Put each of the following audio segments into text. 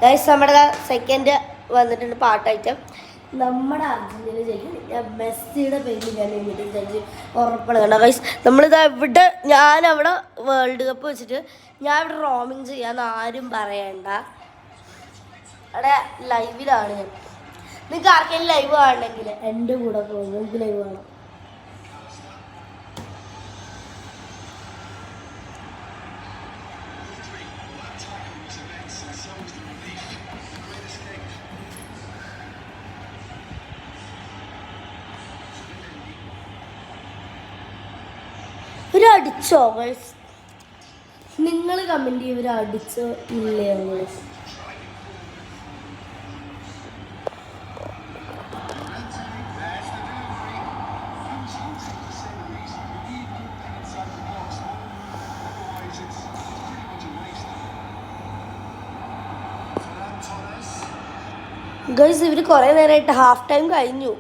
Guys നമ്മുടെ second വന്നിട്ടുണ്ട് പാട്ടായിട്ട്. നമ്മുടെ അർജന്റീന ജയിക്കുന്നില്ല, മെസ്സിയുടെ പേരിൽ ഞാൻ എന്നിട്ട് ജയിച്ച് ഉറപ്പാണ്. കണ്ടോ ഗൈസ്, നമ്മളിതാ ഇവിടെ ഞാനവിടെ വേൾഡ് കപ്പ് വെച്ചിട്ട് ഞാൻ ഇവിടെ റോമിങ് ചെയ്യാന്ന് ആരും പറയണ്ട. അവിടെ ലൈവിലാണ് ഞാൻ. നിങ്ങൾക്ക് ആർക്കെങ്കിലും ലൈവ് കാണണമെങ്കിൽ എൻ്റെ കൂടെ പോകും, നിങ്ങൾക്ക് ലൈവ് കാണാം. ഇവരടിച്ചോ ഗൈസ്? നിങ്ങൾ കമന്റ് ചെയ്യും ഇവരടിച്ചോ ഇല്ലേ? ഗൈസ് ഇവർ കുറേ നേരമായിട്ട് ഹാഫ് ടൈം കഴിഞ്ഞു.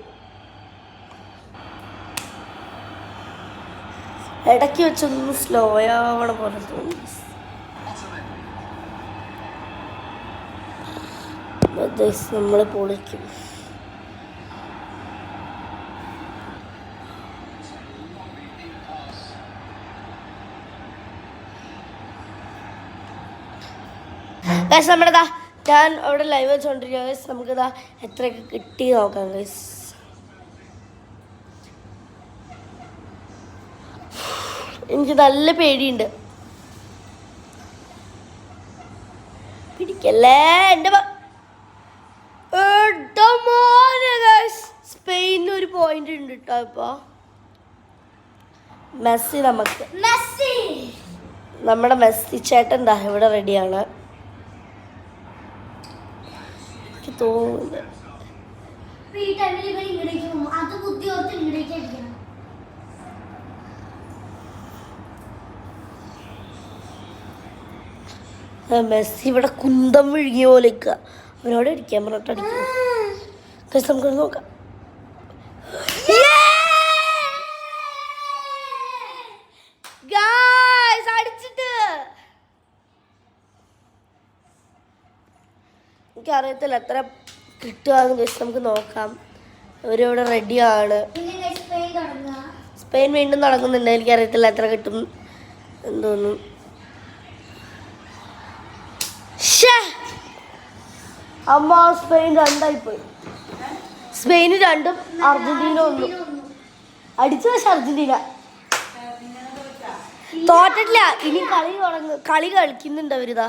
ഇടയ്ക്ക് വെച്ചൊന്ന് സ്ലോ ആവണ പോലെ തോന്നി. നമ്മൾ പൊളിക്കും. ഗൈസ് നമ്മുടെതാ ഞാൻ അവിടെ ലൈവ് വെച്ചോണ്ടിരിക്കുക. ഗൈസ് നമുക്കിതാ എത്രയൊക്കെ കിട്ടി നോക്കാം. ഗൈസ് എനിക്ക് നല്ല പേടിയുണ്ട്. പിടിക്കല്ലേ എൻ്റെ സ്പെയിനിന് ഒരു പോയിന്റ് ഉണ്ട് കേട്ടോ. ഇപ്പൊ മെസ്സി നമ്മുടെ മെസ്സി ചേട്ടൻ എന്താ ഇവിടെ റെഡിയാണ്. എനിക്ക് തോന്നുന്നു മെസ്സി ഇവിടെ കുന്തം വിഴുങ്ങിയ പോലെ അവനോട് ഇരിക്കാൻ പറഞ്ഞിട്ട് അടിക്കും. നമുക്ക് നോക്കാം. അടിച്ചിട്ട് എനിക്കറിയത്തില്ല എത്ര കിട്ടുകയെന്ന് ഗൈസ് നമുക്ക് നോക്കാം. അവരിവിടെ റെഡിയാണ്. സ്പെയിൻ വീണ്ടും തുടങ്ങുന്നുണ്ട്. എനിക്കറിയത്തില്ല എത്ര കിട്ടും എന്തോന്നു. അമ്മ സ്പെയിൻ 2 സ്പെയിന് 2 അർജന്റീന 1 അടിച്ചു. പക്ഷെ അർജന്റീന തോറ്റിട്ടില്ല. ഇനി കളി കളിക്കുന്നുണ്ട് അവരിതാ.